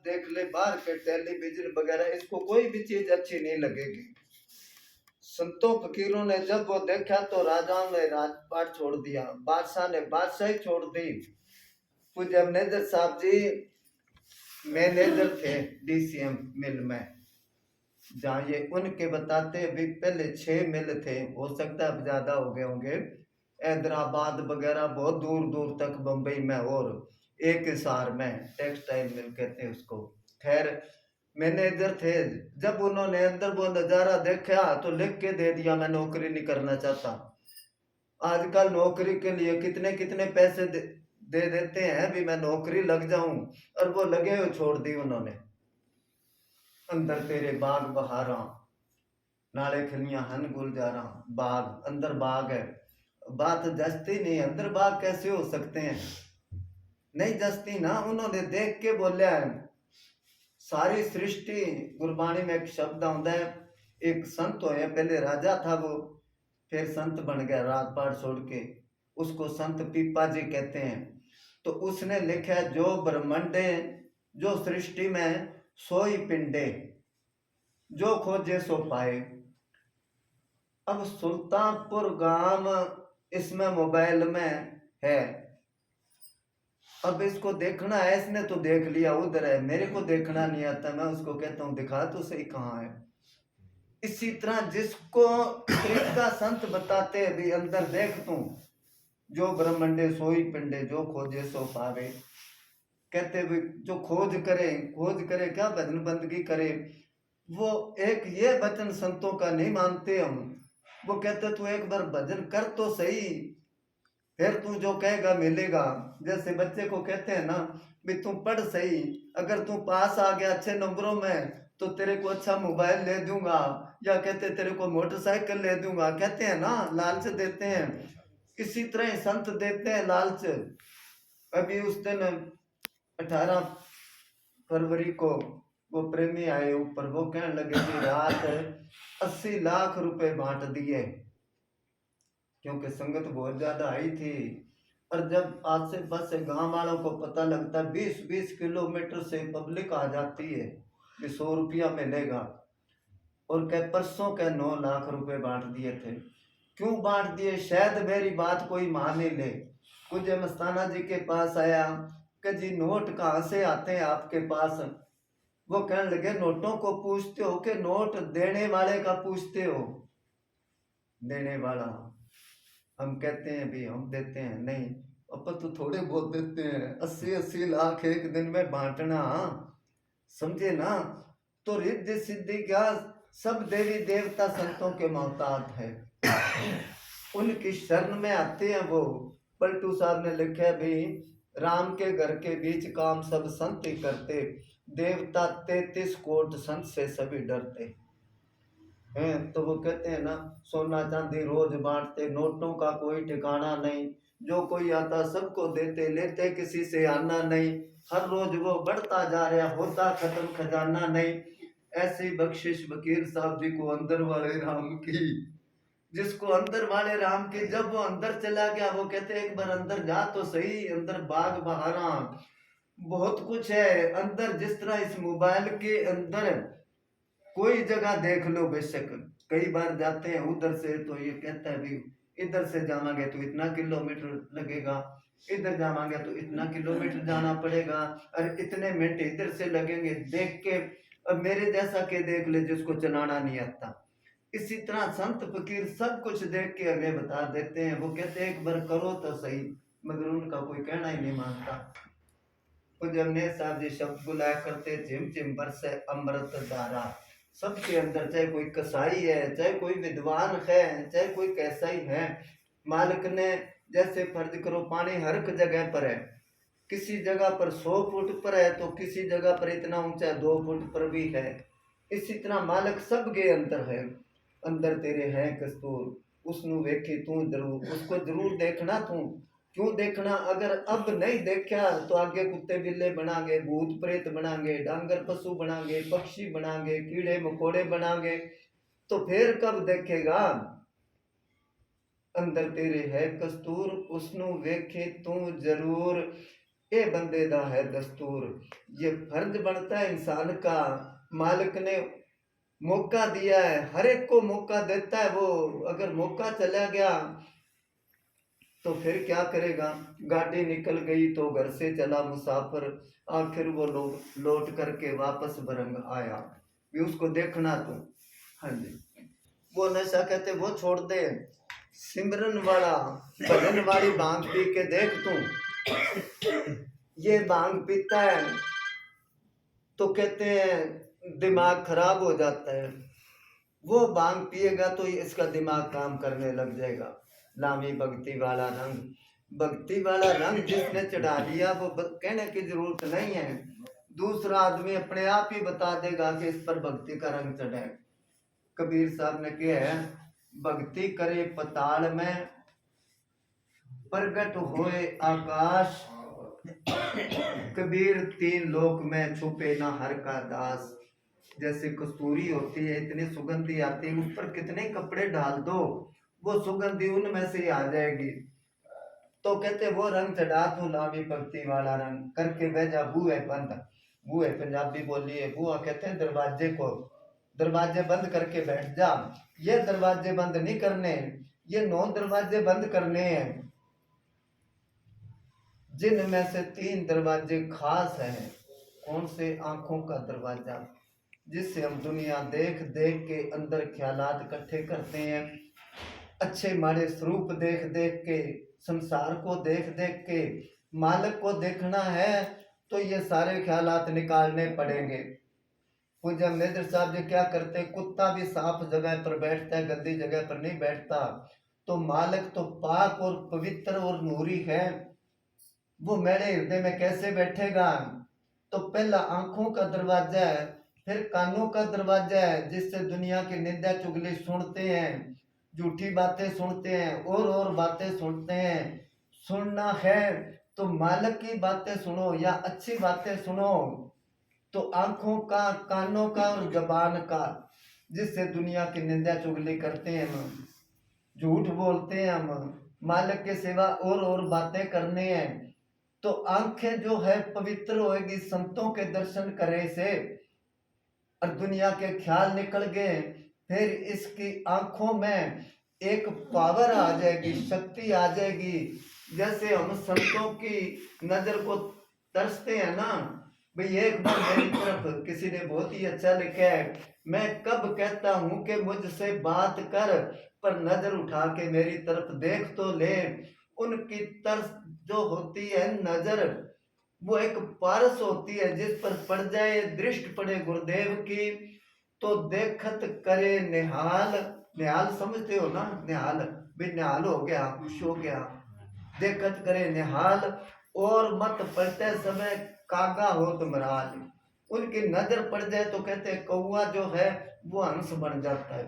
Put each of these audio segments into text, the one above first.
देख ले, बाहर के टेलीविजन वगैरह, इसको कोई भी चीज अच्छी नहीं लगेगी। संतों फकीरों ने जब वो देखा तो राजाओं ने राजपाट छोड़ दिया, बादशाह ने बादशाही छोड़ दी। पूज्य मैनेजर साहब जी मैनेजर थे डीसीएम मिल में, जहाँ ये उनके बताते अभी पहले 6 मिल थे, हो सकता है अब ज्यादा हो गए होंगे, हैदराबाद वगैरह बहुत दूर दूर तक, बम्बई में, और एक हिसार में टेक्सटाइल मिल कहते हैं उसको। खैर मैनेजर थे, जब उन्होंने अंदर वो नजारा देखा तो लिख के दे दिया, मैं नौकरी नहीं करना चाहता। आजकल नौकरी के लिए कितने कितने पैसे दे देते हैं भी मैं नौकरी लग जाऊं, और वो लगे हुए छोड़ दी उन्होंने। अंदर तेरे बाग बहारा, नाले खलियां हन गुलजारा, बाग अंदर बाग है। बात जचती नहीं, अंदर बाग कैसे हो सकते हैं, नहीं जचती ना। उन्होंने देख के बोलिया है सारी सृष्टि, गुरबाणी में एक शब्द आता है, एक संत होया, पहले राजा था वो, फिर संत बन गया राजपाट छोड़ के, उसको संत पीपा जी कहते हैं। तो उसने लिखा जो ब्रह्मंडे जो सृष्टि में सोई पिंडे, जो खोजे सो पाए। अब सुल्तानपुर गांव इसमें मोबाइल में है, अब इसको देखना है, इसने तो देख लिया उधर है, मेरे को देखना नहीं आता, मैं उसको कहता हूँ दिखा तो सही कहाँ है। इसी तरह जिसको का संत बताते भी अंदर देख तू, जो ब्रह्मंडे सोई पिंडे, जो खोजे सो पावे। कहते भी जो खोज करे क्या, भजन बंदगी करे। वो एक ये वचन संतों का नहीं मानते हम, वो कहते तू एक बार भजन कर तो सही, फिर तू जो कहेगा मिलेगा। जैसे बच्चे को कहते हैं ना भी तू पढ़ सही, अगर तू पास आ गया अच्छे नंबरों में तो तेरे को अच्छा मोबाइल ले दूंगा, या कहते तेरे को मोटरसाइकिल ले दूंगा, कहते हैं ना लालच देते हैं। इसी तरह ही संत देते हैं लालच। अभी उस दिन 18 फरवरी को वो प्रेमी आए ऊपर, वो कहने लगे कि रात 80 लाख रुपए बांट दिए, क्योंकि संगत बहुत ज्यादा आई थी। और जब आज से बस से गांव वालों को पता लगता 20-20 किलोमीटर से पब्लिक आ जाती है कि 100 रुपया मिलेगा, और क्या परसों के 9 लाख रुपए बांट दिए थे। क्यों बांट दिए, शायद मेरी बात कोई मान ही ले। कुछ मस्ताना जी के पास आया कि जी नोट कहाँ से आते हैं आपके पास। वो कहने लगे नोटों को पूछते हो कि नोट देने वाले का पूछते हो। देने वाला, हम कहते हैं भी हम देते हैं, नहीं अपन तो थोड़े बहुत देते हैं, 80-80 लाख एक दिन में बांटना, समझे ना। तो रिद्धि सिद्धि क्या, सब देवी देवता संतों के मोहताज है, उनकी शरण में आते हैं वो। पलटू साहब ने लिखा है भी राम के घर के बीच काम सब संत ही करते, देवता 33 कोट संत से सभी डरते हैं। तो वो कहते हैं ना सोना चांदी रोज बांटते, नोटों का कोई ठिकाना नहीं, जो कोई आता सबको देते, लेते किसी से आना नहीं, हर रोज वो बढ़ता जा रहा, होता खत्म खजाना नहीं। ऐसी बख्शिश फकीर साहब जी को अंदर वाले राम की, जिसको अंदर वाले राम की, जब वो अंदर चला गया, वो कहते एक बार अंदर जा तो सही, अंदर बाग बहारा बहुत कुछ है अंदर। जिस तरह इस मोबाइल के अंदर कोई जगह देख लो, बेशक कई बार जाते हैं उधर से तो ये कहता है भी इधर से जावांगे तो इतना किलोमीटर लगेगा, इधर जावांगे तो इतना किलोमीटर जाना पड़ेगा, और इतने मिनट इधर से लगेंगे, देख के अब मेरे जैसा के देख ले जिसको चलाना नहीं आता। इसी तरह संत फकीर सब कुछ देख के हमें बता देते हैं। वो कहते हैं एक बार करो तो सही, मगर उनका कोई कहना ही नहीं मानता। कुछ हमने साहब जी शब्द बुलाया करते, झिम झिम बरसे अमृत धारा। सबके अंदर, चाहे कोई कसाई है, चाहे कोई विद्वान है, चाहे कोई कैसा ही है, मालिक ने जैसे फर्ज करो पानी हर एक जगह पर है, किसी जगह पर 100 फुट पर है तो किसी जगह पर इतना ऊंचा 2 फुट पर भी है। इसी तरह मालिक सब के अंदर है। अंदर तेरे है कस्तूर, उसनु वेखी तू जरूर, उसको जरूर देखना तू। क्यों देखना, अगर अब नहीं देखा तो आगे कुत्ते बिल्ले बनागे, भूत प्रेत बनागे, डांगर पशु बनागे, पक्षी बनागे, कीड़े मकोड़े बनागे, तो फिर कब देखेगा। अंदर तेरे है कस्तूर, उसनु वेखे तू जरूर। ये बंदे दा है दस्तूर। ये फर्ज बनता है इंसान का। मालिक ने मौका दिया है, हर एक को मौका देता है। वो अगर मौका चला गया तो फिर क्या करेगा। गाड़ी निकल गई तो घर से चला मुसाफिर, आखिर वो लौट करके वापस बरंग आया। भी उसको देखना तो। हाँ जी। वो नशा कहते वो छोड़ दे, सिमरन वाला भजन वाली भांग पी के देख तू। ये भांग पीता है तो कहते हैं दिमाग खराब हो जाता है। वो भांग पिएगा तो इसका दिमाग काम करने लग जाएगा। नामी भक्ति वाला रंग, भक्ति वाला रंग जिसने चढ़ा लिया वो कहने की जरूरत नहीं है। दूसरा आदमी अपने आप ही बता देगा कि इस पर भक्ति का रंग चढ़ा है। कबीर साहब ने कहा है, भक्ति करे पताल में, प्रगट होए आकाश। कबीर तीन लोक में छुपे ना हर का दास। जैसे कस्तूरी होती है, इतनी सुगंधी आती है, उस पर कितने कपड़े डाल दो वो सुगंधी उनमें से आ जाएगी। तो कहते वो रंग चढ़ा तू लावी भक्ति वाला रंग करके भेजा बुए बंद। बुए पंजाबी बोली है, बुआ कहते हैं दरवाजे को, दरवाजे बंद करके बैठ जा। ये दरवाजे बंद नहीं करने, ये 9 दरवाजे बंद करने हैं, जिनमें से 3 दरवाजे खास हैं। कौन से? आंखों का दरवाजा, जिससे हम दुनिया देख देख के अंदर ख्यालात इकट्ठे करते हैं। अच्छे माड़े स्वरूप देख देख के, संसार को देख देख के मालिक को देखना है तो ये सारे ख्यालात निकालने पड़ेंगे। पूज्य मेजर साहब जी क्या करते, कुत्ता भी साफ जगह पर बैठता है, गंदी जगह पर नहीं बैठता। तो मालिक तो पाक और पवित्र और नूरी है, वो मेरे हृदय में कैसे बैठेगा। तो पहला आंखों का दरवाजा है, फिर कानों का दरवाजा है, जिससे दुनिया की निंदा चुगली सुनते हैं, झूठी बातें सुनते हैं, और बातें सुनते हैं। सुनना है तो मालिक की बातें सुनो या अच्छी बातें सुनो। तो आंखों का, कानों का और जबान का, जिससे दुनिया की निंदा चुगली करते हैं हम, झूठ बोलते हैं हम, मालिक के सिवा और बातें करने हैं। तो आंखें जो है पवित्र होएगी संतों के दर्शन करे से, और दुनिया के ख्याल निकल गए। फिर इसकी आंखों में एक पावर आ जाएगी, शक्ति आ जाएगी। जैसे हम संतों की नजर को तरसते हैं ना, भाई एक बार मेरी तरफ किसी ने बहुत ही अच्छा लिखा है, मैं कब कहता हूं कि मुझसे बात कर, पर नजर उठा के मेरी तरफ देख तो ले। उनकी तरस जो होती है नजर, वो एक पारस होती है, जिस पर पड़ जाए दृष्टि पड़े गुरुदेव की तो देखत करे निहाल। निहाल समझते हो ना, निहाल भी निहाल हो गया, खुश हो गया। देखत करे निहाल, और मत पड़ते समय कागा हो तुमराल। उनकी नजर पड़ जाए तो कहते हैं कौआ जो है वो हंस बन जाता है।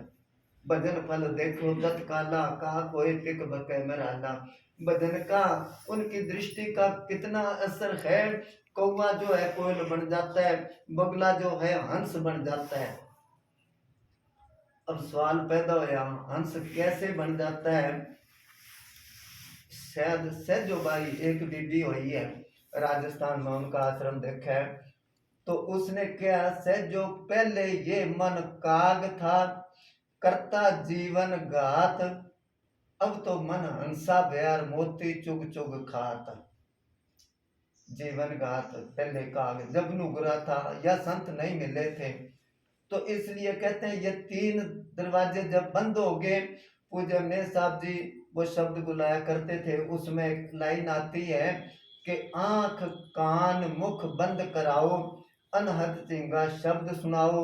भजन फल देखो तत्काला, कहा कोई टिक बके मराला। भजन का उनकी दृष्टि का कितना असर है। कौवा जो है कोयल बन जाता है, बगला जो है हंस बन जाता है। अब सवाल पैदा होया, हंस कैसे बन जाता है। शायद सहजो बाई एक बीबी हुई है, राजस्थान में उनका आश्रम देखा है। तो उसने क्या, सहजो पहले ये मन काग था, करता जीवन घात, अब तो मन हंसा ब्यार मोती चुग चुग खात। जीवन घात पहले काग जब नुगरा था, या संत नहीं मिले थे, तो इसलिए कहते हैं ये 3 दरवाजे जब बंद हो गए। पूज्य ने साहब जी वो शब्द बुलाया करते थे, उसमें एक लाइन आती है कि आंख कान मुख बंद कराओ, अनहद चिंगा शब्द सुनाओ,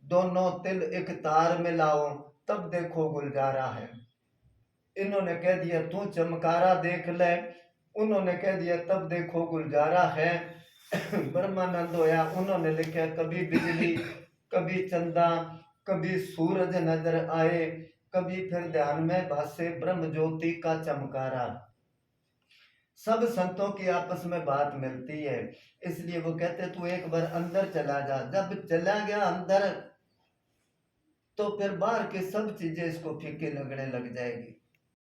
दोनों तिल एक तार में लाओ, तब देखो गुलजारा है। इन्होंने कह दिया तू चमकारा देख ले, उन्होंने कह दिया तब देखो गुलजारा है। ब्रह्मानंद होया, उन्होंने लिखा कभी बिजली, कभी चंदा, कभी सूरज नजर आए, कभी फिर ध्यान में भासे ब्रह्म ज्योति का चमकारा। सब संतों की आपस में बात मिलती है, इसलिए वो कहते तू एक बार अंदर चला जा। जब चला गया अंदर तो फिर बाहर की सब चीजें इसको फीकी लगने लग जाएगी।